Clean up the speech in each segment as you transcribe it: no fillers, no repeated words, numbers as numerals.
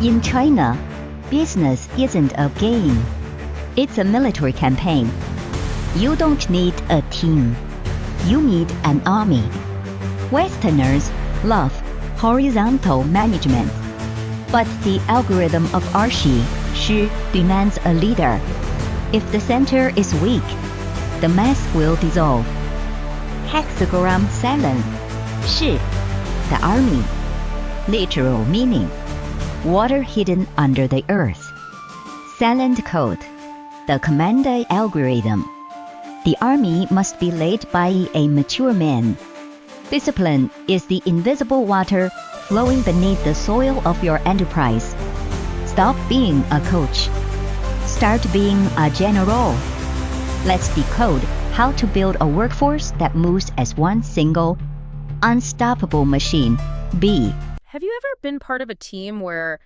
In China, business isn't a game. It's a military campaign. You don't need a team. You need an army. Westerners love horizontal management. But the algorithm of Shi demands a leader. If the center is weak, the mass will dissolve. Hexagram 7, Shi, the army. Literal meaning, water hidden under the earth. Silent code, the commander algorithm. The army must be led by a mature man. Discipline is the invisible water flowing beneath the soil of your enterprise. Stop being a coach. Start being a general. Let's decode how to build a workforce that moves as one single, unstoppable machine. B. Have you ever been part of a team where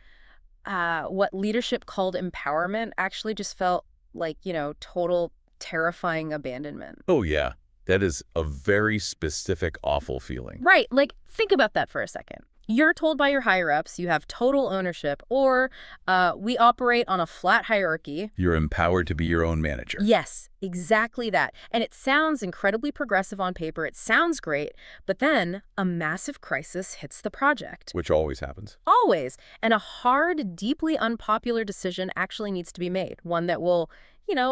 what leadership called empowerment actually just felt like, total terrifying abandonment? Oh, yeah. That is a very specific, awful feeling. Right. Like, think about that for a second. You're told by your higher-ups you have total ownership, or we operate on a flat hierarchy. You're empowered to be your own manager. Yes, exactly that. And it sounds incredibly progressive on paper. It sounds great. But then a massive crisis hits the project. Which always happens. Always. And a hard, deeply unpopular decision actually needs to be made. One that will,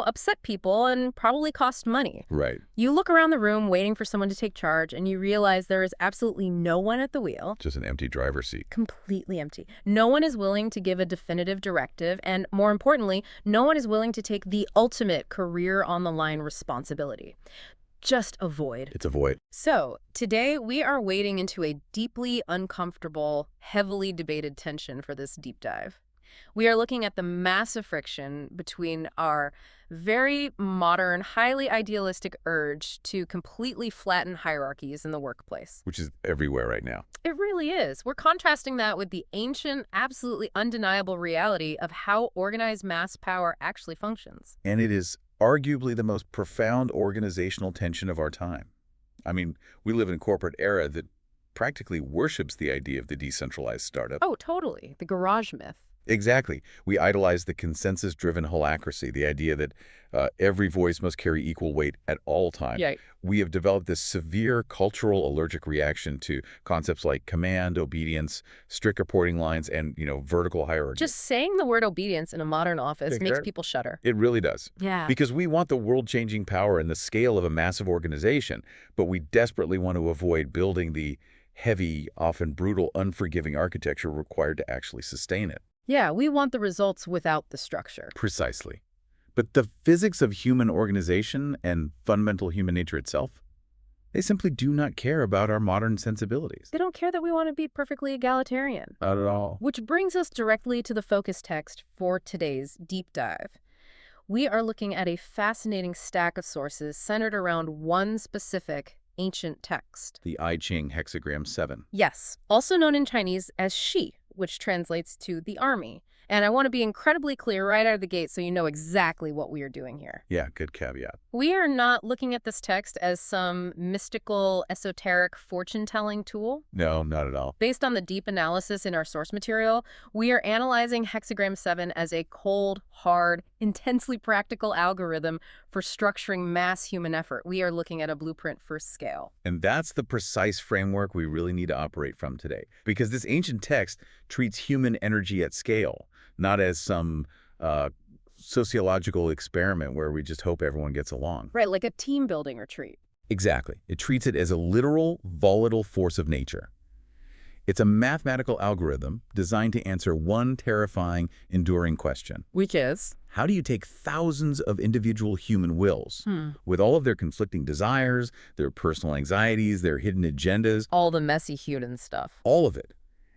upset people and probably cost money. Right. You look around the room waiting for someone to take charge, and you realize there is absolutely no one at the wheel. Just an empty driver's seat. Completely empty. No one is willing to give a definitive directive, and more importantly, no one is willing to take the ultimate career-on-the-line responsibility. Just a void. It's a void. So, today we are wading into a deeply uncomfortable, heavily debated tension for this deep dive. We are looking at the massive friction between our very modern, highly idealistic urge to completely flatten hierarchies in the workplace. Which is everywhere right now. It really is. We're contrasting that with the ancient, absolutely undeniable reality of how organized mass power actually functions. And it is arguably the most profound organizational tension of our time. I mean, we live in a corporate era that practically worships the idea of the decentralized startup. Oh, totally. The garage myth. Exactly. We idolize the consensus-driven holacracy, the idea that every voice must carry equal weight at all times. Yeah. We have developed this severe cultural allergic reaction to concepts like command, obedience, strict reporting lines, and, vertical hierarchy. Just saying the word obedience in a modern office makes people shudder. It really does. Yeah. Because we want the world-changing power and the scale of a massive organization, but we desperately want to avoid building the heavy, often brutal, unforgiving architecture required to actually sustain it. Yeah, we want the results without the structure. Precisely. But the physics of human organization and fundamental human nature itself, they simply do not care about our modern sensibilities. They don't care that we want to be perfectly egalitarian. Not at all. Which brings us directly to the focus text for today's deep dive. We are looking at a fascinating stack of sources centered around one specific ancient text. The I Ching Hexagram 7. Yes, also known in Chinese as Shi, which translates to the army. And I want to be incredibly clear right out of the gate so you know exactly what we are doing here. Yeah, good caveat. We are not looking at this text as some mystical, esoteric fortune-telling tool. No, not at all. Based on the deep analysis in our source material, we are analyzing Hexagram 7 as a cold, hard, intensely practical algorithm for structuring mass human effort. We are looking at a blueprint for scale. And that's the precise framework we really need to operate from today. Because this ancient text treats human energy at scale, not as some sociological experiment where we just hope everyone gets along. Right, like a team-building retreat. Exactly. It treats it as a literal, volatile force of nature. It's a mathematical algorithm designed to answer one terrifying, enduring question. Which is? How do you take thousands of individual human wills, with all of their conflicting desires, their personal anxieties, their hidden agendas, All the messy human stuff. all of it,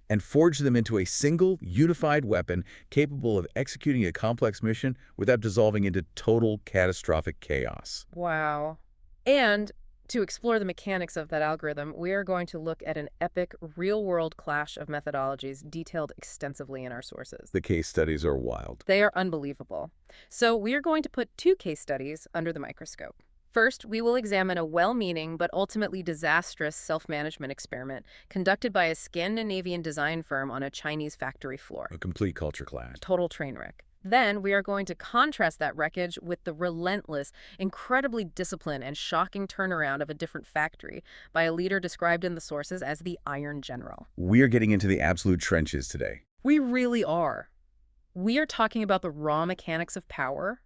and forge them into a single, unified weapon capable of executing a complex mission without dissolving into total, catastrophic chaos? Wow. And to explore the mechanics of that algorithm, we are going to look at an epic, real-world clash of methodologies detailed extensively in our sources. The case studies are wild. They are unbelievable. So we are going to put two case studies under the microscope. First, we will examine a well-meaning but ultimately disastrous self-management experiment conducted by a Scandinavian design firm on a Chinese factory floor. A complete culture clash. Total train wreck. Then we are going to contrast that wreckage with the relentless, incredibly disciplined, and shocking turnaround of a different factory by a leader described in the sources as the Iron General. We are getting into the absolute trenches today. We really are. We are talking about the raw mechanics of power,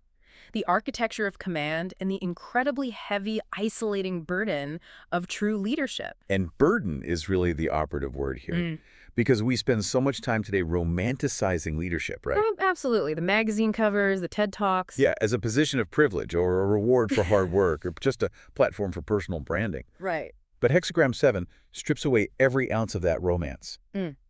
the architecture of command, and the incredibly heavy, isolating burden of true leadership. And burden is really the operative word here. Because we spend so much time today romanticizing leadership, right? Absolutely. The magazine covers, the TED Talks. Yeah, as a position of privilege or a reward for hard work or just a platform for personal branding. Right. But Hexagram 7 strips away every ounce of that romance.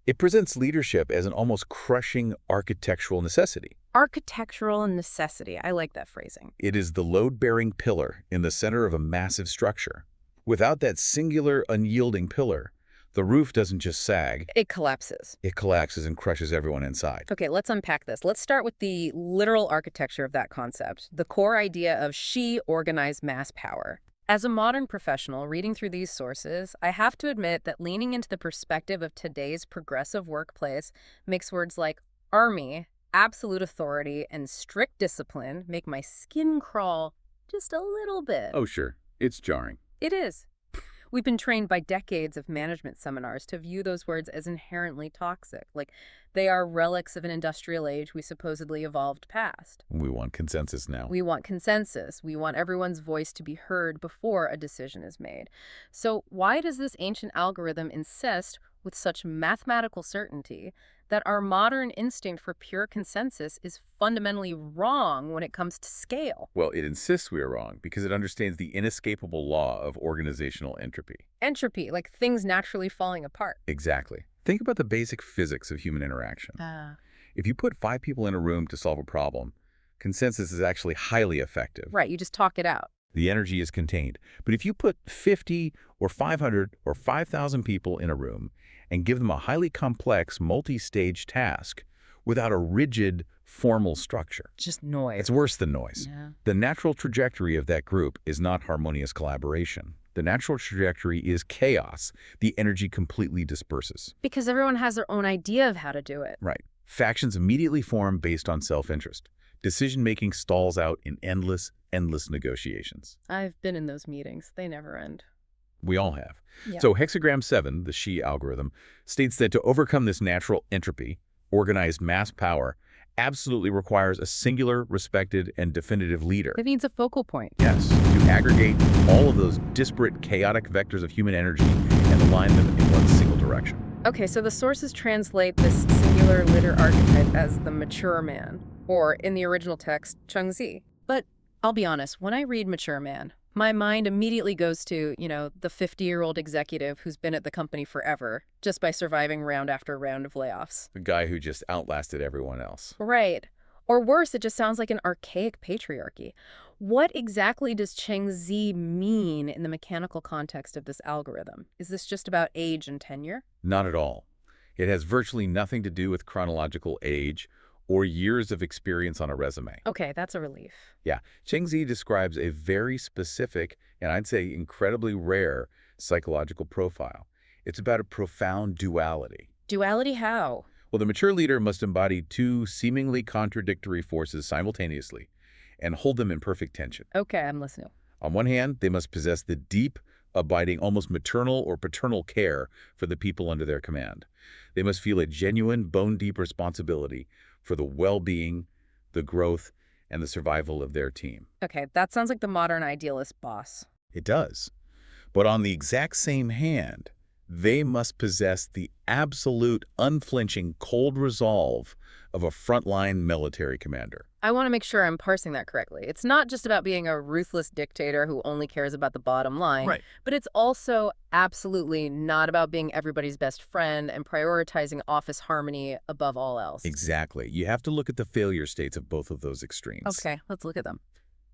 It presents leadership as an almost crushing architectural necessity. Architectural necessity. I like that phrasing. It is the load-bearing pillar in the center of a massive structure. Without that singular, unyielding pillar, the roof doesn't just sag. It collapses. It collapses and crushes everyone inside. Okay, let's unpack this. Let's start with the literal architecture of that concept, the core idea of she-organized mass power. As a modern professional reading through these sources, I have to admit that leaning into the perspective of today's progressive workplace makes words like army, absolute authority, and strict discipline make my skin crawl just a little bit. Oh, sure. It's jarring. It is. We've been trained by decades of management seminars to view those words as inherently toxic, like they are relics of an industrial age we supposedly evolved past. We want consensus now. We want consensus. We want everyone's voice to be heard before a decision is made. So why does this ancient algorithm insist with such mathematical certainty that our modern instinct for pure consensus is fundamentally wrong when it comes to scale? Well, it insists we are wrong because it understands the inescapable law of organizational entropy. Entropy, like things naturally falling apart. Exactly. Think about the basic physics of human interaction. If you put 5 people in a room to solve a problem, consensus is actually highly effective. Right, you just talk it out. The energy is contained. But if you put 50 or 500 or 5,000 people in a room and give them a highly complex, multi-stage task without a rigid, formal structure, Just noise. it's worse than noise. Yeah. The natural trajectory of that group is not harmonious collaboration. The natural trajectory is chaos. The energy completely disperses. Because everyone has their own idea of how to do it. Right. Factions immediately form based on self-interest. Decision-making stalls out in endless negotiations. I've been in those meetings. They never end. We all have. Yeah. So Hexagram 7, the She algorithm, states that to overcome this natural entropy, organized mass power, absolutely requires a singular, respected, and definitive leader. It needs a focal point. Yes, to aggregate all of those disparate, chaotic vectors of human energy and align them in one single direction. Okay, so the sources translate this singular leader archetype as the mature man, or in the original text, Chengzi. But I'll be honest, when I read mature man, my mind immediately goes to, the 50-year-old executive who's been at the company forever, just by surviving round after round of layoffs. The guy who just outlasted everyone else. Right. Or worse, it just sounds like an archaic patriarchy. What exactly does Chengzi mean in the mechanical context of this algorithm? Is this just about age and tenure? Not at all. It has virtually nothing to do with chronological age or years of experience on a resume. Okay, that's a relief. Yeah, Chengzi describes a very specific, and I'd say incredibly rare, psychological profile. It's about a profound duality. Duality how? Well, the mature leader must embody 2 seemingly contradictory forces simultaneously and hold them in perfect tension. Okay, I'm listening. On one hand, they must possess the deep, abiding, almost maternal or paternal care for the people under their command. They must feel a genuine, bone-deep responsibility for the well-being, the growth, and the survival of their team. Okay, that sounds like the modern idealist boss. It does. But on the exact same hand, they must possess the absolute, unflinching, cold resolve of a frontline military commander. I want to make sure I'm parsing that correctly. It's not just about being a ruthless dictator who only cares about the bottom line, Right. but it's also absolutely not about being everybody's best friend and prioritizing office harmony above all else. Exactly. You have to look at the failure states of both of those extremes. Okay, let's look at them.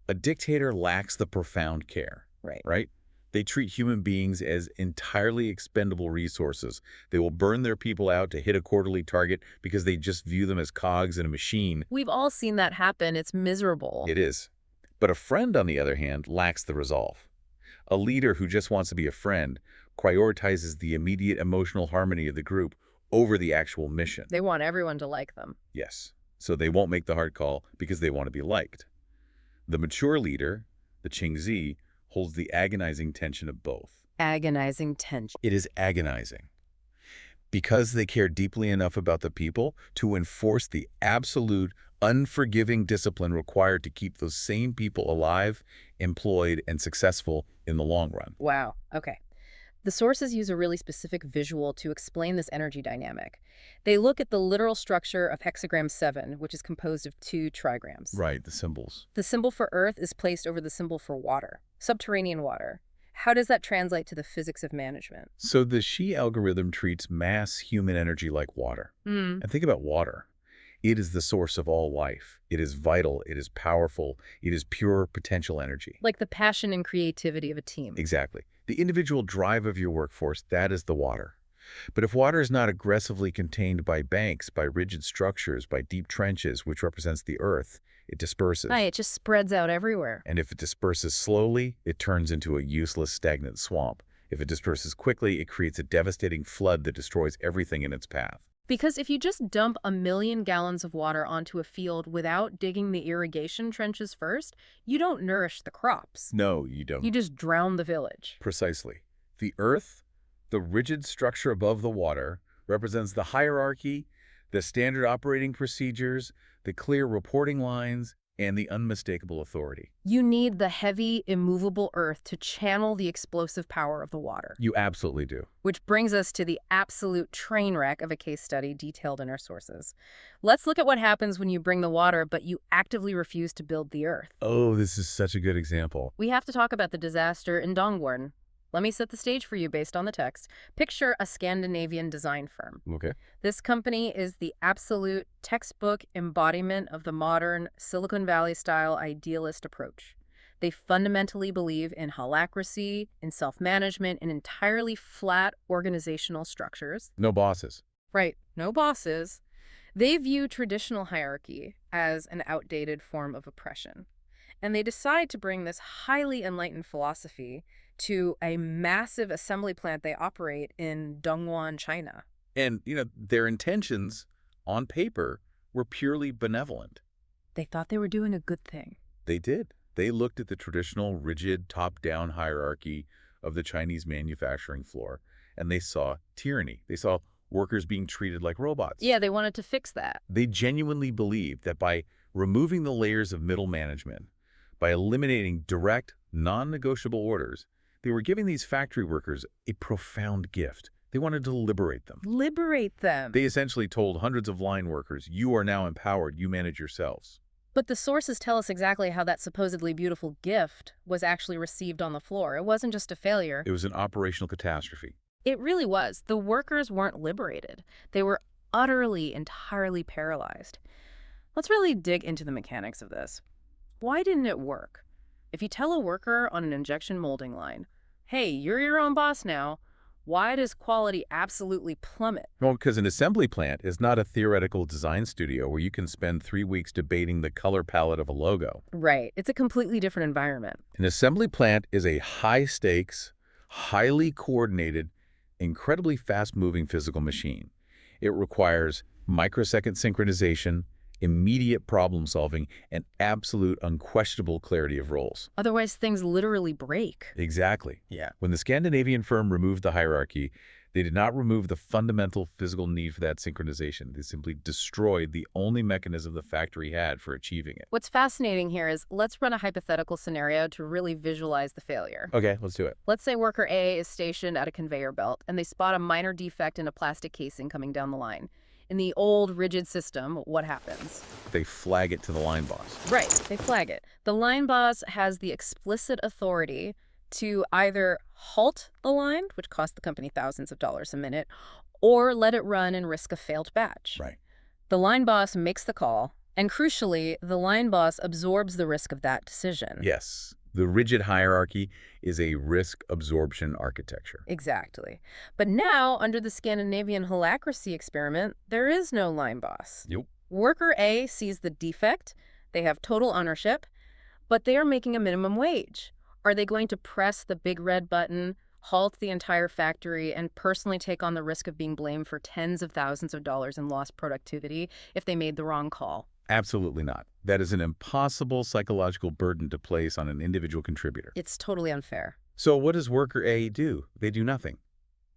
A dictator lacks the profound care, right? They treat human beings as entirely expendable resources. They will burn their people out to hit a quarterly target because they just view them as cogs in a machine. We've all seen that happen. It's miserable. It is. But a friend, on the other hand, lacks the resolve. A leader who just wants to be a friend prioritizes the immediate emotional harmony of the group over the actual mission. They want everyone to like them. Yes. So they won't make the hard call because they want to be liked. The mature leader, the Qingzi, holds the agonizing tension of both. Agonizing tension. It is agonizing because they care deeply enough about the people to enforce the absolute, unforgiving discipline required to keep those same people alive, employed, and successful in the long run. Wow. Okay. The sources use a really specific visual to explain this energy dynamic. They look at the literal structure of hexagram 7, which is composed of 2 trigrams. Right, the symbols. The symbol for Earth is placed over the symbol for water, subterranean water. How does that translate to the physics of management? So the Xi algorithm treats mass human energy like water. And think about water. It is the source of all life. It is vital. It is powerful. It is pure potential energy. Like the passion and creativity of a team. Exactly. The individual drive of your workforce, that is the water. But if water is not aggressively contained by banks, by rigid structures, by deep trenches, which represents the earth, it disperses. It just spreads out everywhere. And if it disperses slowly, it turns into a useless, stagnant swamp. If it disperses quickly, it creates a devastating flood that destroys everything in its path. Because if you just dump 1,000,000 gallons of water onto a field without digging the irrigation trenches first, you don't nourish the crops. No, you don't. You just drown the village. Precisely. The earth, the rigid structure above the water, represents the hierarchy, the standard operating procedures, the clear reporting lines, and the unmistakable authority. You need the heavy, immovable earth to channel the explosive power of the water. You absolutely do. Which brings us to the absolute train wreck of a case study detailed in our sources. Let's look at what happens when you bring the water, but you actively refuse to build the earth. Oh, this is such a good example. We have to talk about the disaster in Dongwon. Let me set the stage for you based on the text. Picture a Scandinavian design firm. Okay. This company is the absolute textbook embodiment of the modern Silicon Valley-style idealist approach. They fundamentally believe in holacracy, in self-management, in entirely flat organizational structures. No bosses. Right, no bosses. They view traditional hierarchy as an outdated form of oppression. And they decide to bring this highly enlightened philosophy to a massive assembly plant they operate in Dongwon, China. And, their intentions, on paper, were purely benevolent. They thought they were doing a good thing. They did. They looked at the traditional, rigid, top-down hierarchy of the Chinese manufacturing floor, and they saw tyranny. They saw workers being treated like robots. Yeah, they wanted to fix that. They genuinely believed that by removing the layers of middle management, by eliminating direct, non-negotiable orders, they were giving these factory workers a profound gift. They wanted to liberate them. Liberate them. They essentially told hundreds of line workers, you are now empowered, you manage yourselves. But the sources tell us exactly how that supposedly beautiful gift was actually received on the floor. It wasn't just a failure. It was an operational catastrophe. It really was. The workers weren't liberated. They were utterly, entirely paralyzed. Let's really dig into the mechanics of this. Why didn't it work? If you tell a worker on an injection molding line, hey, you're your own boss now, why does quality absolutely plummet? Well, because an assembly plant is not a theoretical design studio where you can spend 3 weeks debating the color palette of a logo. Right. It's a completely different environment. An assembly plant is a high-stakes, highly coordinated, incredibly fast-moving physical machine. It requires microsecond synchronization, immediate problem solving, and absolute unquestionable clarity of roles. Otherwise, things literally break. Exactly. Yeah. When the Scandinavian firm removed the hierarchy, they did not remove the fundamental physical need for that synchronization. They simply destroyed the only mechanism the factory had for achieving it. What's fascinating here is let's run a hypothetical scenario to really visualize the failure. Okay, let's do it. Let's say worker A is stationed at a conveyor belt and they spot a minor defect in a plastic casing coming down the line. In the old rigid system, what happens? They flag it to the line boss. Right, they flag it. The line boss has the explicit authority to either halt the line, which costs the company thousands of dollars a minute, or let it run and risk a failed batch. Right. The line boss makes the call, and crucially, the line boss absorbs the risk of that decision. Yes. The rigid hierarchy is a risk absorption architecture. Exactly. But now, under the Scandinavian holacracy experiment, there is no line boss. Yep. Worker A sees the defect, they have total ownership, But they are making a minimum wage. Are they going to press the big red button, halt the entire factory, and personally take on the risk of being blamed for tens of thousands of dollars in lost productivity if they made the wrong call? Absolutely not. That is an impossible psychological burden to place on an individual contributor. It's totally unfair. So what does worker A do? They do nothing.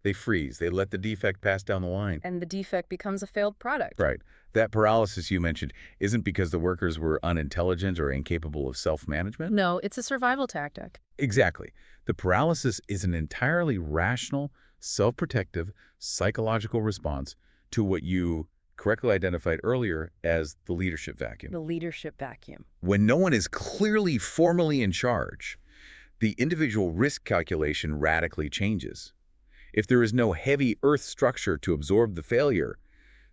They freeze. They let the defect pass down the line. And the defect becomes a failed product. Right. That paralysis you mentioned isn't because the workers were unintelligent or incapable of self-management? No, it's a survival tactic. Exactly. The paralysis is an entirely rational, self-protective, psychological response to what you correctly identified earlier as the leadership vacuum. The leadership vacuum. When no one is clearly formally in charge, the individual risk calculation radically changes. If there is no heavy earth structure to absorb the failure,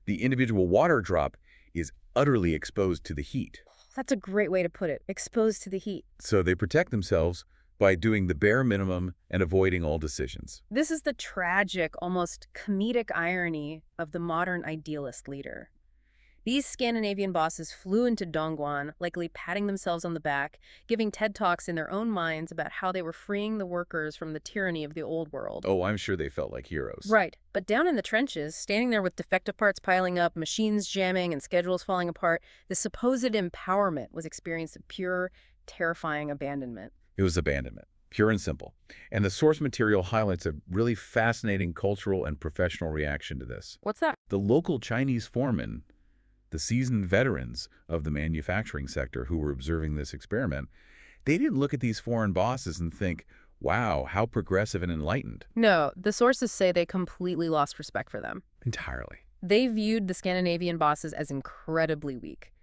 the individual water drop is utterly exposed to the heat. That's a great way to put it. Exposed to the heat. So they protect themselves by doing the bare minimum and avoiding all decisions. This is the tragic, almost comedic irony of the modern idealist leader. These Scandinavian bosses flew into Dongguan, likely patting themselves on the back, giving TED Talks in their own minds about how they were freeing the workers from the tyranny of the old world. Oh, I'm sure they felt like heroes. Right. But down in the trenches, standing there with defective parts piling up, machines jamming, and schedules falling apart, the supposed empowerment was experienced of pure, terrifying abandonment. It was abandonment, pure and simple. And the source material highlights a really fascinating cultural and professional reaction to this. What's that? The local Chinese foremen, the seasoned veterans of the manufacturing sector who were observing this experiment, they didn't look at these foreign bosses and think, wow, how progressive and enlightened. No, the sources say they completely lost respect for them. Entirely. They viewed the Scandinavian bosses as incredibly weak.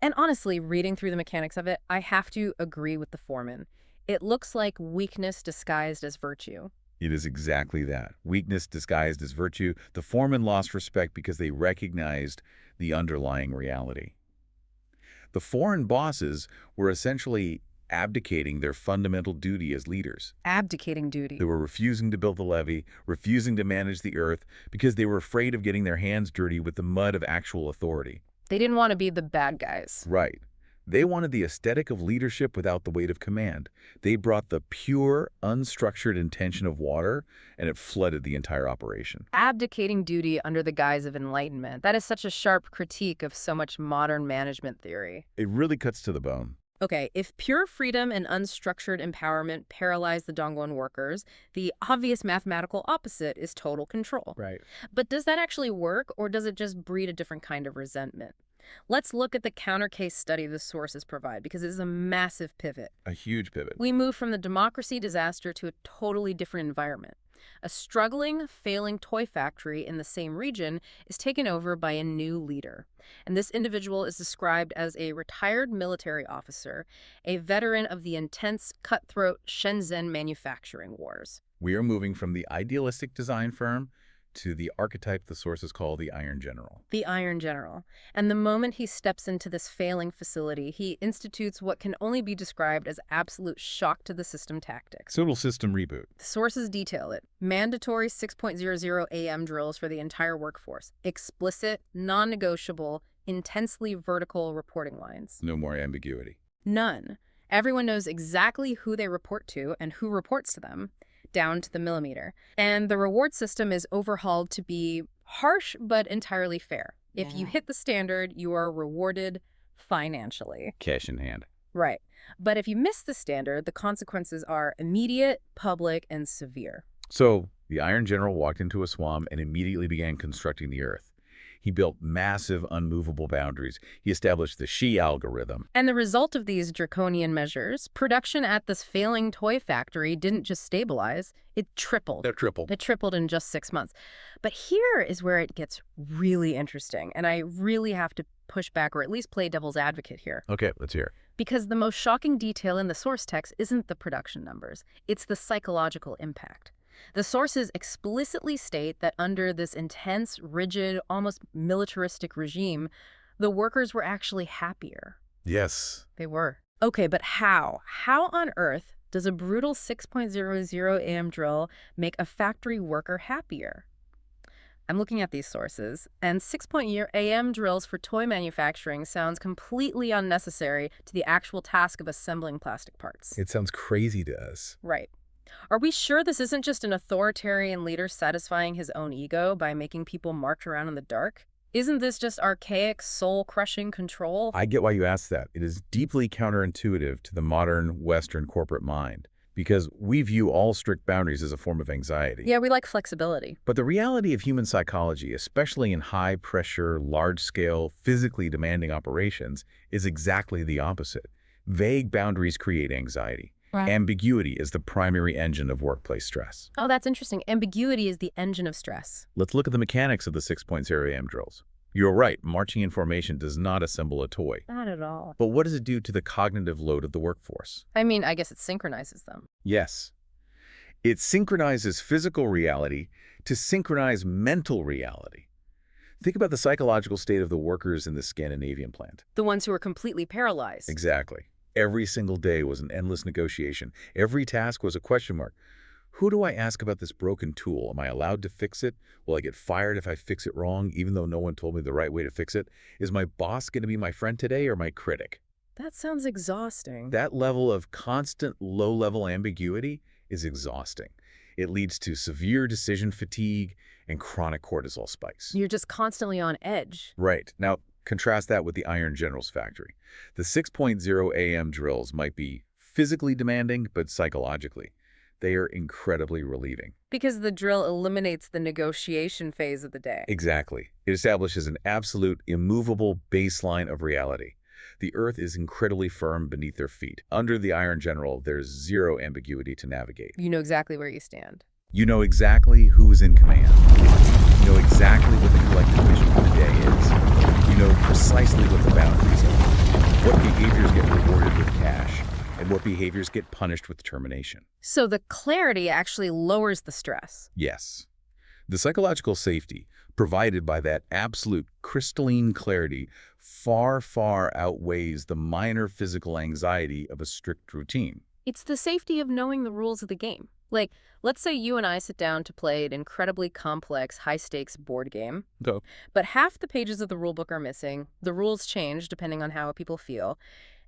And honestly, reading through the mechanics of it, I have to agree with the foreman. It looks like weakness disguised as virtue. It is exactly that. Weakness disguised as virtue. The foremen lost respect because they recognized the underlying reality. The foreign bosses were essentially abdicating their fundamental duty as leaders. Abdicating duty. They were refusing to build the levee, refusing to manage the earth, because they were afraid of getting their hands dirty with the mud of actual authority. They didn't want to be the bad guys. Right. They wanted the aesthetic of leadership without the weight of command. They brought the pure, unstructured intention of water, and it flooded the entire operation. Abdicating duty under the guise of enlightenment. That is such a sharp critique of so much modern management theory. It really cuts to the bone. Okay, if pure freedom and unstructured empowerment paralyze the Dongguan workers, the obvious mathematical opposite is total control. Right. But does that actually work, or does it just breed a different kind of resentment? Let's look at the counter case study the sources provide, because it is a massive pivot. A huge pivot. We move from the democracy disaster to a totally different environment. A struggling, failing toy factory in the same region is taken over by a new leader. And this individual is described as a retired military officer, a veteran of the intense, cutthroat Shenzhen manufacturing wars. We are moving from the idealistic design firm to the archetype the sources call the Iron General. The Iron General. And the moment he steps into this failing facility, he institutes what can only be described as absolute shock to the system tactics. Total system reboot. The sources detail it. Mandatory 6.00 a.m. drills for the entire workforce. Explicit, non-negotiable, intensely vertical reporting lines. No more ambiguity. None. Everyone knows exactly who they report to and who reports to them, down to the millimeter. And the reward system is overhauled to be harsh but entirely fair. If you hit the standard, you are rewarded financially. Cash in hand. Right. But if you miss the standard, the consequences are immediate, public, and severe. So the Iron General walked into a swamp and immediately began constructing the earth. He built massive, unmovable boundaries. He established the Xi algorithm. And the result of these draconian measures, production at this failing toy factory didn't just stabilize, it tripled. That tripled. It tripled in just 6 months. But here is where it gets really interesting, and I really have to push back or at least play devil's advocate here. Okay, let's hear. Because the most shocking detail in the source text isn't the production numbers, it's the psychological impact. The sources explicitly state that under this intense, rigid, almost militaristic regime, the workers were actually happier. Yes. They were. Okay, but how? How on earth does a brutal 6.00 a.m. drill make a factory worker happier? I'm looking at these sources, and 6-point AM drills for toy manufacturing sounds completely unnecessary to the actual task of assembling plastic parts. It sounds crazy to us. Right. Are we sure this isn't just an authoritarian leader satisfying his own ego by making people march around in the dark? Isn't this just archaic, soul-crushing control? I get why you asked that. It is deeply counterintuitive to the modern Western corporate mind, because we view all strict boundaries as a form of anxiety. Yeah, we like flexibility. But the reality of human psychology, especially in high-pressure, large-scale, physically demanding operations, is exactly the opposite. Vague boundaries create anxiety. Right. Ambiguity is the primary engine of workplace stress. Oh, that's interesting. Ambiguity is the engine of stress. Let's look at the mechanics of the 6.0 AM drills. You're right, marching in formation does not assemble a toy. Not at all. But what does it do to the cognitive load of the workforce? I mean, I guess it synchronizes them. Yes. It synchronizes physical reality to synchronize mental reality. Think about the psychological state of the workers in the Scandinavian plant. The ones who are completely paralyzed. Exactly. Every single day was an endless negotiation. Every task was a question mark. Who do I ask about this broken tool? Am I allowed to fix it? Will I get fired if I fix it wrong, even though no one told me the right way to fix it? Is my boss going to be my friend today or my critic? That sounds exhausting. That level of constant low-level ambiguity is exhausting. It leads to severe decision fatigue and chronic cortisol spikes. You're just constantly on edge. Right. Now, contrast that with the Iron Generals factory. The 6.0 AM drills might be physically demanding, but psychologically, they are incredibly relieving. Because the drill eliminates the negotiation phase of the day. Exactly. It establishes an absolute, immovable baseline of reality. The earth is incredibly firm beneath their feet. Under the Iron General, there's zero ambiguity to navigate. You know exactly where you stand. You know exactly who is in command. You know exactly what the collective mission for the day is. You know precisely what the boundaries are. What behaviors get rewarded with cash, and what behaviors get punished with termination. So the clarity actually lowers the stress. Yes. The psychological safety provided by that absolute crystalline clarity far, far outweighs the minor physical anxiety of a strict routine. It's the safety of knowing the rules of the game. Like, let's say you and I sit down to play an incredibly complex, high-stakes board game, So, but half the pages of the rulebook are missing, the rules change depending on how people feel,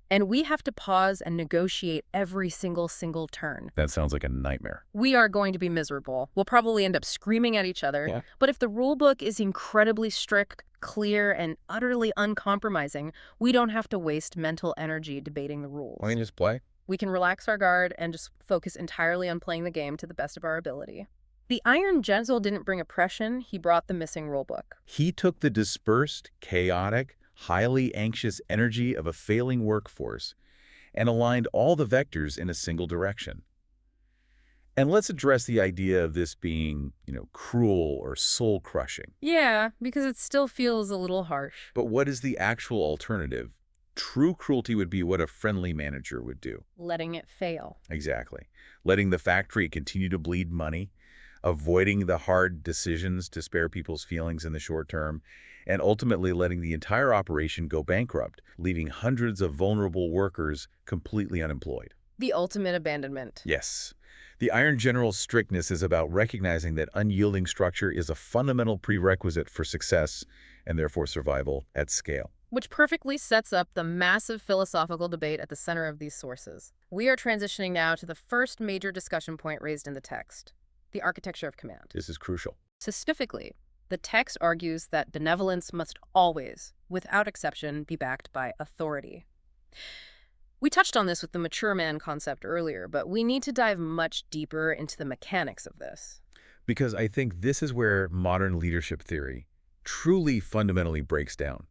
and we have to pause and negotiate every single turn. that sounds like a nightmare. We are going to be miserable. We'll probably end up screaming at each other. Yeah. But if the rulebook is incredibly strict, clear, and utterly uncompromising, we don't have to waste mental energy debating the rules. Why don't you just play? We can relax our guard and just focus entirely on playing the game to the best of our ability. The Iron General didn't bring oppression, he brought the missing rulebook. He took the dispersed, chaotic, highly anxious energy of a failing workforce and aligned all the vectors in a single direction. And let's address the idea of this being, cruel or soul-crushing. Yeah, because it still feels a little harsh. But what is the actual alternative? True cruelty would be what a friendly manager would do. Letting it fail. Exactly. Letting the factory continue to bleed money, avoiding the hard decisions to spare people's feelings in the short term, and ultimately letting the entire operation go bankrupt, leaving hundreds of vulnerable workers completely unemployed. The ultimate abandonment. Yes. The Iron General's strictness is about recognizing that unyielding structure is a fundamental prerequisite for success and therefore survival at scale. Which perfectly sets up the massive philosophical debate at the center of these sources. We are transitioning now to the first major discussion point raised in the text, the architecture of command. This is crucial. Specifically, the text argues that benevolence must always, without exception, be backed by authority. We touched on this with the mature man concept earlier, but we need to dive much deeper into the mechanics of this. Because I think this is where modern leadership theory truly fundamentally breaks down.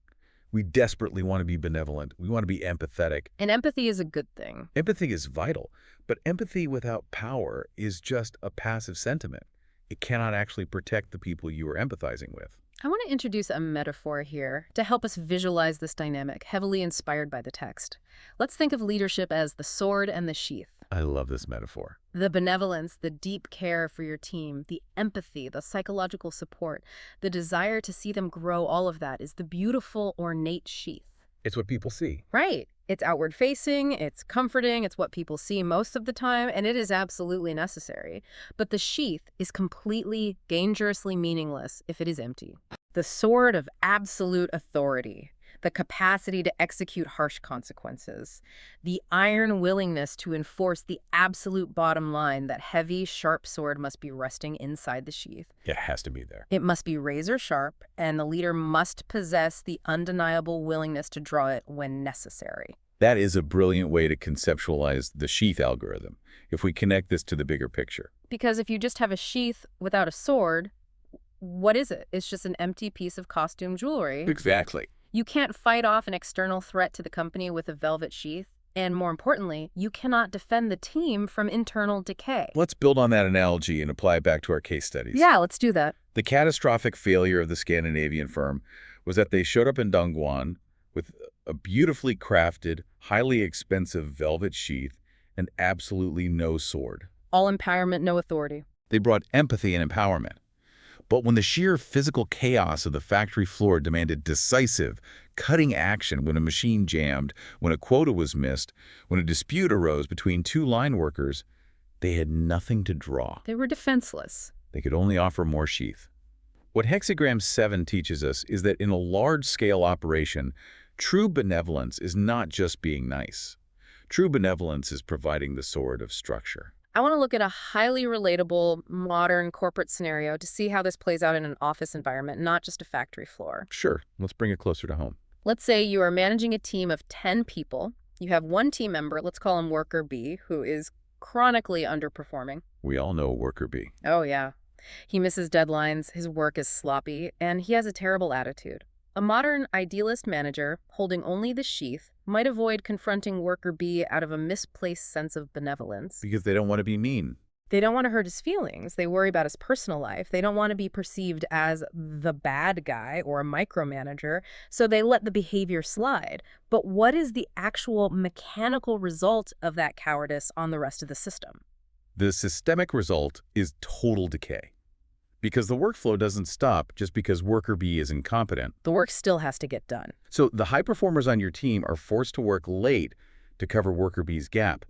We desperately want to be benevolent. We want to be empathetic. And empathy is a good thing. Empathy is vital, but empathy without power is just a passive sentiment. It cannot actually protect the people you are empathizing with. I want to introduce a metaphor here to help us visualize this dynamic, heavily inspired by the text. Let's think of leadership as the sword and the sheath. I love this metaphor. The benevolence, the deep care for your team, the empathy, the psychological support, the desire to see them grow, all of that is the beautiful, ornate sheath. It's what people see. Right. It's outward facing, it's comforting, it's what people see most of the time, and it is absolutely necessary. But the sheath is completely, dangerously meaningless if it is empty. The sword of absolute authority, the capacity to execute harsh consequences, the iron willingness to enforce the absolute bottom line that heavy, sharp sword must be resting inside the sheath. It has to be there. It must be razor sharp, and the leader must possess the undeniable willingness to draw it when necessary. That is a brilliant way to conceptualize the sheath algorithm, if we connect this to the bigger picture. Because if you just have a sheath without a sword, what is it? It's just an empty piece of costume jewelry. Exactly. You can't fight off an external threat to the company with a velvet sheath. And more importantly, you cannot defend the team from internal decay. Let's build on that analogy and apply it back to our case studies. Yeah, let's do that. The catastrophic failure of the Scandinavian firm was that they showed up in Dongguan with a beautifully crafted, highly expensive velvet sheath and absolutely no sword. All empowerment, no authority. They brought empathy and empowerment. But when the sheer physical chaos of the factory floor demanded decisive, cutting action, when a machine jammed, when a quota was missed, when a dispute arose between two line workers, they had nothing to draw. They were defenseless. They could only offer more sheath. What Hexagram 7 teaches us is that in a large-scale operation, true benevolence is not just being nice. True benevolence is providing the sword of structure. I want to look at a highly relatable, modern corporate scenario to see how this plays out in an office environment, not just a factory floor. Sure, let's bring it closer to home. Let's say you are managing a team of 10 people. You have one team member, let's call him worker B, who is chronically underperforming. We all know worker B. Oh, yeah. He misses deadlines, his work is sloppy, and he has a terrible attitude. A modern idealist manager, holding only the sheath, might avoid confronting worker B out of a misplaced sense of benevolence. Because they don't want to be mean. They don't want to hurt his feelings. They worry about his personal life. They don't want to be perceived as the bad guy or a micromanager, so they let the behavior slide. But what is the actual mechanical result of that cowardice on the rest of the system? The systemic result is total decay. Because the workflow doesn't stop just because worker B is incompetent. The work still has to get done. So the high performers on your team are forced to work late to cover worker B's gap.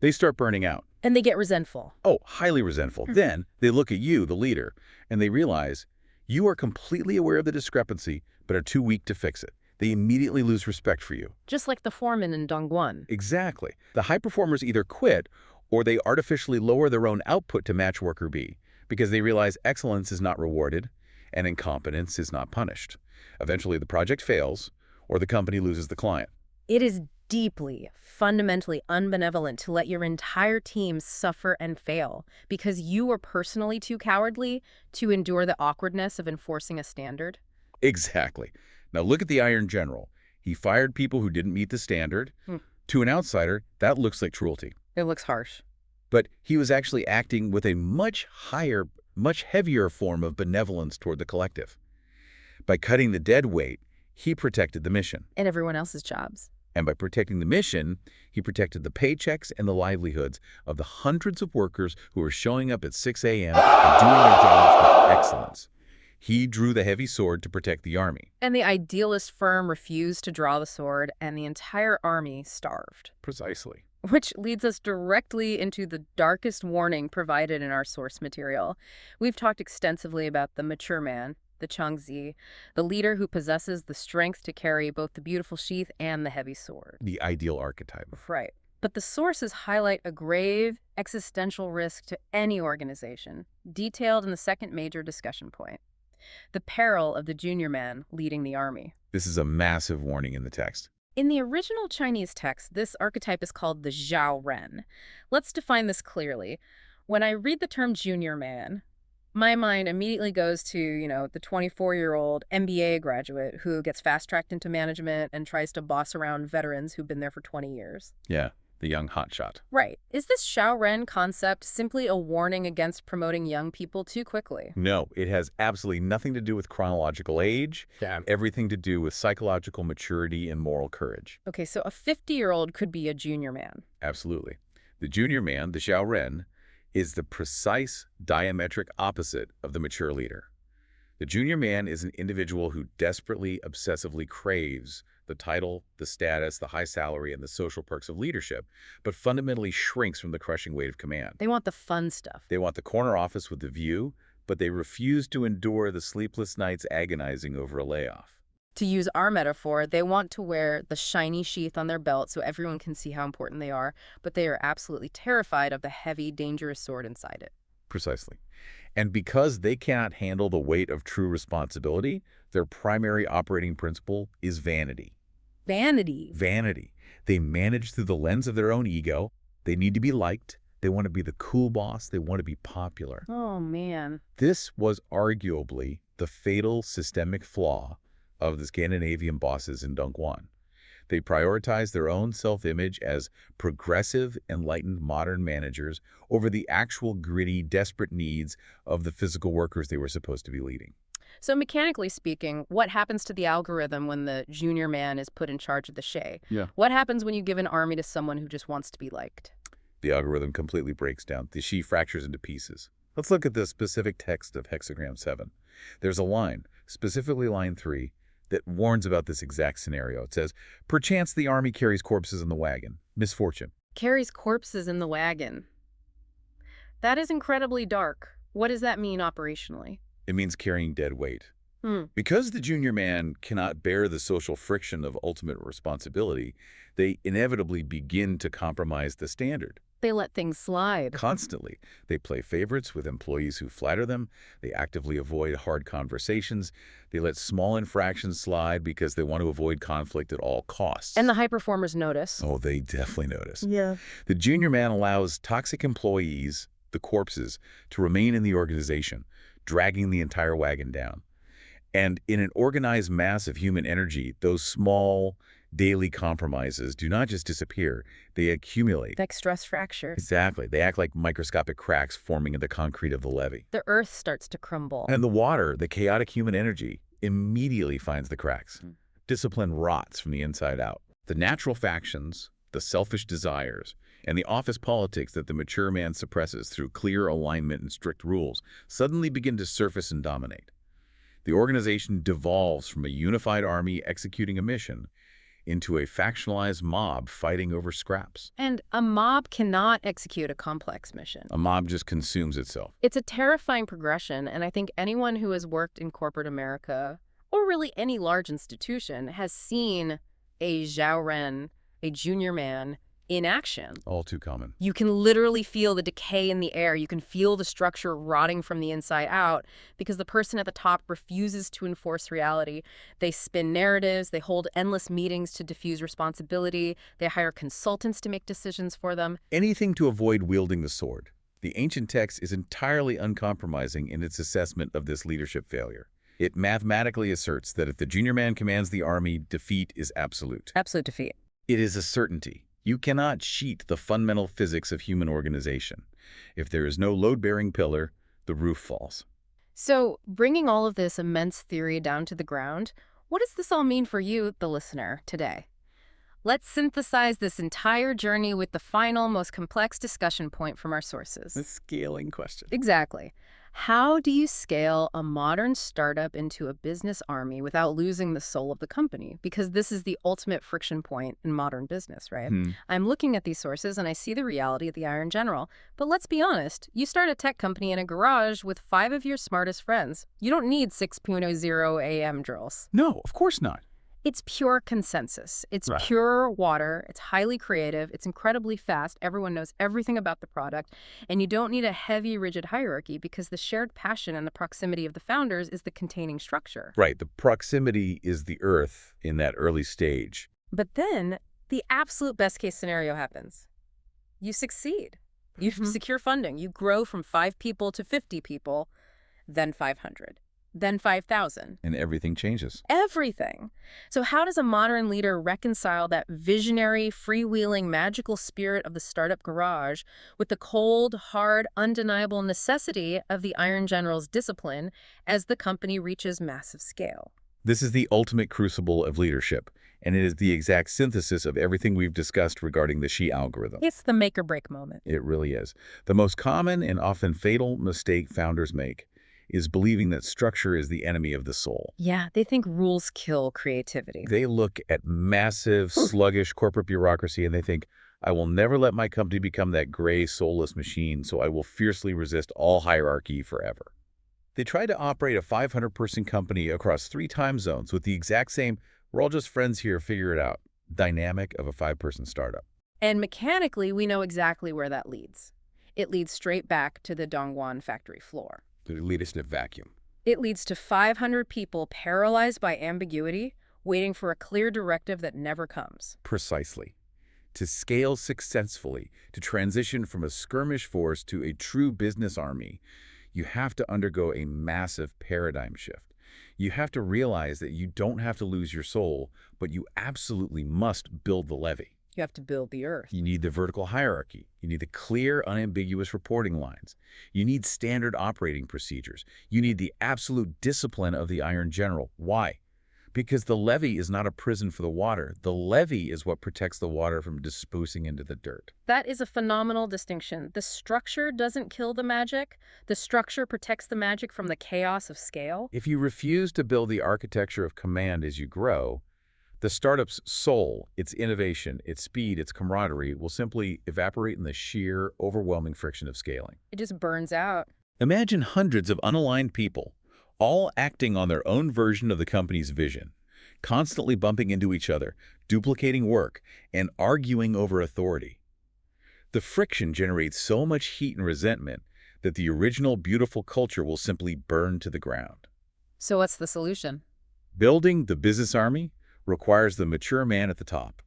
They start burning out. And they get resentful. Oh, highly resentful. Then they look at you, the leader, and they realize you are completely aware of the discrepancy, but are too weak to fix it. They immediately lose respect for you. Just like the foreman in Dongguan. Exactly. The high performers either quit or they artificially lower their own output to match worker B, because they realize excellence is not rewarded and incompetence is not punished. Eventually, the project fails or the company loses the client. It is deeply, fundamentally unbenevolent to let your entire team suffer and fail because you were personally too cowardly to endure the awkwardness of enforcing a standard. Exactly. Now look at the Iron General. He fired people who didn't meet the standard. To an outsider, that looks like cruelty. It looks harsh. But he was actually acting with a much higher, much heavier form of benevolence toward the collective. By cutting the dead weight, he protected the mission. And everyone else's jobs. And by protecting the mission, he protected the paychecks and the livelihoods of the hundreds of workers who were showing up at 6 a.m. and doing their jobs with excellence. He drew the heavy sword to protect the army. And the idealist firm refused to draw the sword, and the entire army starved. Precisely. Which leads us directly into the darkest warning provided in our source material. We've talked extensively about the mature man, the Changzi, the leader who possesses the strength to carry both the beautiful sheath and the heavy sword. The ideal archetype. Right. But the sources highlight a grave existential risk to any organization, detailed in the second major discussion point: the peril of the junior man leading the army. This is a massive warning in the text. In the original Chinese text, this archetype is called the Zhao Ren. Let's define this clearly. When I read the term junior man, my mind immediately goes to, the 24-year-old MBA graduate who gets fast-tracked into management and tries to boss around veterans who've been there for 20 years. Yeah, the young hotshot. Right. Is this Zhao Ren concept simply a warning against promoting young people too quickly? No, it has absolutely nothing to do with chronological age. Everything to do with psychological maturity and moral courage. Okay, so a 50-year-old could be a junior man. Absolutely. The junior man, the Zhao Ren, is the precise diametric opposite of the mature leader. The junior man is an individual who desperately, obsessively craves the title, the status, the high salary, and the social perks of leadership, but fundamentally shrinks from the crushing weight of command. They want the fun stuff. They want the corner office with the view, but they refuse to endure the sleepless nights agonizing over a layoff. To use our metaphor, they want to wear the shiny sheath on their belt so everyone can see how important they are, but they are absolutely terrified of the heavy, dangerous sword inside it. Precisely. And because they cannot handle the weight of true responsibility, their primary operating principle is vanity. Vanity. Vanity. They manage through the lens of their own ego. They need to be liked. They want to be the cool boss. They want to be popular. Oh, man. This was arguably the fatal systemic flaw of the Scandinavian bosses in Dongguan. They prioritized their own self-image as progressive, enlightened, modern managers over the actual gritty, desperate needs of the physical workers they were supposed to be leading. So mechanically speaking, what happens to the algorithm when the junior man is put in charge of the Shay? Yeah. What happens when you give an army to someone who just wants to be liked? The algorithm completely breaks down. The she fractures into pieces. Let's look at the specific text of Hexagram 7. There's a line, specifically line 3, that warns about this exact scenario. It says, "Perchance the army carries corpses in the wagon. Misfortune." Carries corpses in the wagon. That is incredibly dark. What does that mean operationally? It means carrying dead weight. Because the junior man cannot bear the social friction of ultimate responsibility, they inevitably begin to compromise the standard. They let things slide. Constantly. They play favorites with employees who flatter them. They actively avoid hard conversations. They let small infractions slide because they want to avoid conflict at all costs. And the high performers notice. Oh, they definitely notice. Yeah. The junior man allows toxic employees, the corpses, to remain in the organization, dragging the entire wagon down. And in an organized mass of human energy, those small daily compromises do not just disappear, they accumulate. Like stress fractures. Exactly. They act like microscopic cracks forming in the concrete of the levee. The earth starts to crumble. And the water, the chaotic human energy, immediately finds the cracks. Discipline rots from the inside out. The natural factions, the selfish desires, and the office politics that the mature man suppresses through clear alignment and strict rules suddenly begin to surface and dominate. The organization devolves from a unified army executing a mission into a factionalized mob fighting over scraps. And a mob cannot execute a complex mission. A mob just consumes itself. It's a terrifying progression, and I think anyone who has worked in corporate America, or really any large institution, has seen a Zhao Ren, a junior man, in action. All too common. You can literally feel the decay in the air. You can feel the structure rotting from the inside out because the person at the top refuses to enforce reality. They spin narratives. They hold endless meetings to diffuse responsibility. They hire consultants to make decisions for them. Anything to avoid wielding the sword. The ancient text is entirely uncompromising in its assessment of this leadership failure. It mathematically asserts that if the junior man commands the army, defeat is absolute. Absolute defeat. It is a certainty. You cannot cheat the fundamental physics of human organization. If there is no load-bearing pillar, the roof falls. So, bringing all of this immense theory down to the ground, what does this all mean for you, the listener, today? Let's synthesize this entire journey with the final, most complex discussion point from our sources. The scaling question. Exactly. How do you scale a modern startup into a business army without losing the soul of the company? Because this is the ultimate friction point in modern business, right? I'm looking at these sources and I see the reality of the Iron General. But let's be honest, you start a tech company in a garage with 5 of your smartest friends. You don't need 6.0 a.m. drills. No, of course not. It's pure consensus. It's Right. pure water. It's highly creative. It's incredibly fast. Everyone knows everything about the product. And you don't need a heavy, rigid hierarchy because the shared passion and the proximity of the founders is the containing structure. Right. The proximity is the earth in that early stage. But then the absolute best case scenario happens. You succeed. You secure funding. You grow from 5 people to 50 people, then 500. Then 5,000. And everything changes. Everything. So how does a modern leader reconcile that visionary, freewheeling, magical spirit of the startup garage with the cold, hard, undeniable necessity of the Iron General's discipline as the company reaches massive scale? This is the ultimate crucible of leadership, and it is the exact synthesis of everything we've discussed regarding the Xi algorithm. It's the make or break moment. It really is. The most common and often fatal mistake founders make is believing that structure is the enemy of the soul. Yeah, they think rules kill creativity. They look at massive, sluggish corporate bureaucracy and they think, I will never let my company become that gray, soulless machine, so I will fiercely resist all hierarchy forever. They tried to operate a 500-person company across 3 time zones with the exact same, we're all just friends here, figure it out, dynamic of a 5-person startup. And mechanically, we know exactly where that leads. It leads straight back to the Dongguan factory floor. The leaders in a vacuum. It leads to 500 people paralyzed by ambiguity, waiting for a clear directive that never comes. Precisely. To scale successfully, to transition from a skirmish force to a true business army, you have to undergo a massive paradigm shift. You have to realize that you don't have to lose your soul, but you absolutely must build the levee. You have to build the earth. You need the vertical hierarchy. You need the clear, unambiguous reporting lines. You need standard operating procedures. You need the absolute discipline of the Iron General. Why? Because the levee is not a prison for the water. The levee is what protects the water from disposing into the dirt. That is a phenomenal distinction. The structure doesn't kill the magic. The structure protects the magic from the chaos of scale. If you refuse to build the architecture of command as you grow, the startup's soul, its innovation, its speed, its camaraderie will simply evaporate in the sheer, overwhelming friction of scaling. It just burns out. Imagine hundreds of unaligned people, all acting on their own version of the company's vision, constantly bumping into each other, duplicating work, and arguing over authority. The friction generates so much heat and resentment that the original beautiful culture will simply burn to the ground. So what's the solution? Building the business army requires the mature man at the top.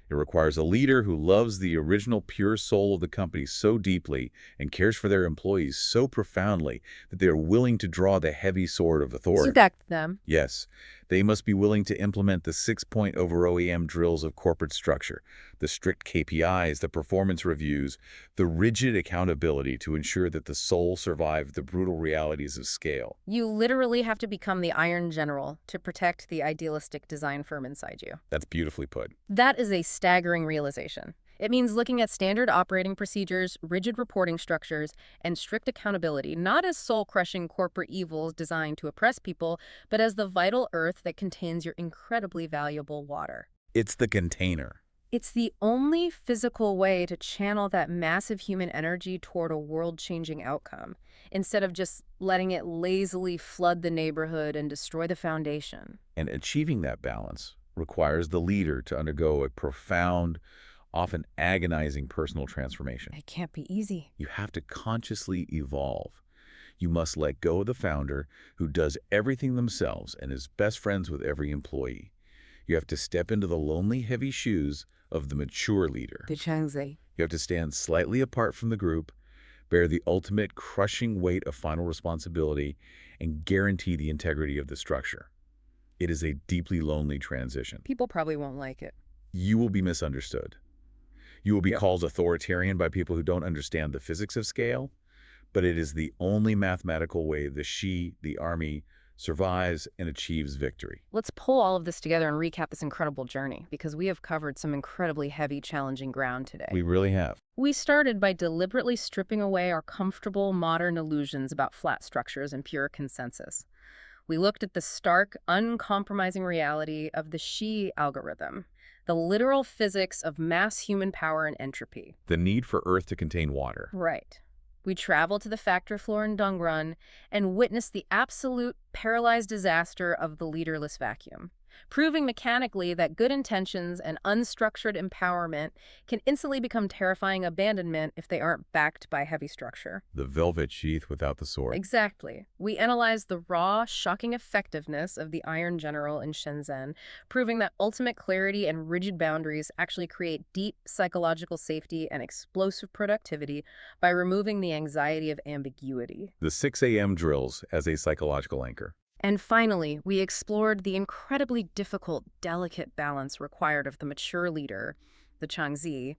It requires a leader who loves the original pure soul of the company so deeply and cares for their employees so profoundly that they are willing to draw the heavy sword of authority. Protect them. Yes, they must be willing to implement the 6-point over OEM drills of corporate structure, the strict KPIs, the performance reviews, the rigid accountability to ensure that the soul survived the brutal realities of scale. You literally have to become the Iron General to protect the idealistic design firm inside you. That's beautifully put. That is a staggering realization. It means looking at standard operating procedures, rigid reporting structures, and strict accountability, not as soul-crushing corporate evils designed to oppress people, but as the vital earth that contains your incredibly valuable water. It's the container. It's the only physical way to channel that massive human energy toward a world-changing outcome, instead of just letting it lazily flood the neighborhood and destroy the foundation. And achieving that balance requires the leader to undergo a profound, often agonizing personal transformation. It can't be easy. You have to consciously evolve. You must let go of the founder who does everything themselves and is best friends with every employee. You have to step into the lonely, heavy shoes of the mature leader. The Changzi. You have to stand slightly apart from the group, bear the ultimate crushing weight of final responsibility, and guarantee the integrity of the structure. It is a deeply lonely transition. People probably won't like it. You will be misunderstood. You will be called authoritarian by people who don't understand the physics of scale, but it is the only mathematical way the army, survives and achieves victory. Let's pull all of this together and recap this incredible journey, because we have covered some incredibly heavy, challenging ground today. We really have. We started by deliberately stripping away our comfortable modern illusions about flat structures and pure consensus. We looked at the stark, uncompromising reality of the Xi algorithm, the literal physics of mass human power and entropy. The need for Earth to contain water. Right. We traveled to the factory floor in Dongguan and witnessed the absolute paralyzed disaster of the leaderless vacuum, proving mechanically that good intentions and unstructured empowerment can instantly become terrifying abandonment if they aren't backed by heavy structure. The velvet sheath without the sword. Exactly. We analyzed the raw, shocking effectiveness of the Iron General in Shenzhen, proving that ultimate clarity and rigid boundaries actually create deep psychological safety and explosive productivity by removing the anxiety of ambiguity. The 6 a.m. drills as a psychological anchor. And finally, we explored the incredibly difficult, delicate balance required of the mature leader, the Changzi,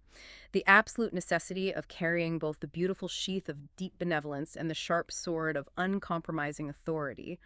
the absolute necessity of carrying both the beautiful sheath of deep benevolence and the sharp sword of uncompromising authority,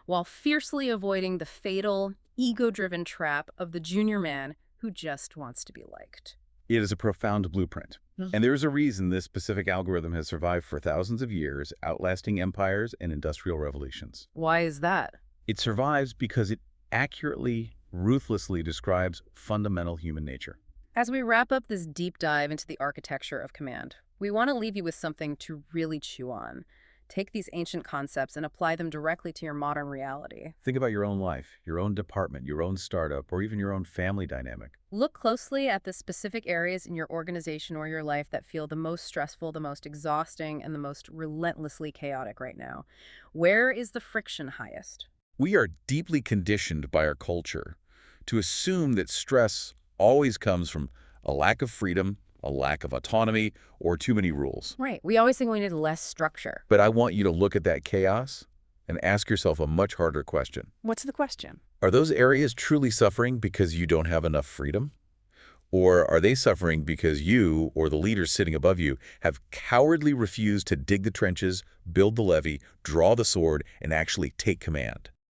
while fiercely avoiding the fatal, ego-driven trap of the junior man who just wants to be liked. It is a profound blueprint. And there's a reason this specific algorithm has survived for thousands of years, outlasting empires and industrial revolutions. Why is that? It survives because it accurately, ruthlessly describes fundamental human nature. As we wrap up this deep dive into the architecture of command, we want to leave you with something to really chew on. Take these ancient concepts and apply them directly to your modern reality. Think about your own life, your own department, your own startup, or even your own family dynamic. Look closely at the specific areas in your organization or your life that feel the most stressful, the most exhausting, and the most relentlessly chaotic right now. Where is the friction highest? We are deeply conditioned by our culture to assume that stress always comes from a lack of freedom, a lack of autonomy, or too many rules. Right. We always think we need less structure. But I want you to look at that chaos and ask yourself a much harder question. What's the question? Are those areas truly suffering because you don't have enough freedom? Or are they suffering because you, or the leaders sitting above you, have cowardly refused to dig the trenches, build the levee, draw the sword, and actually take command?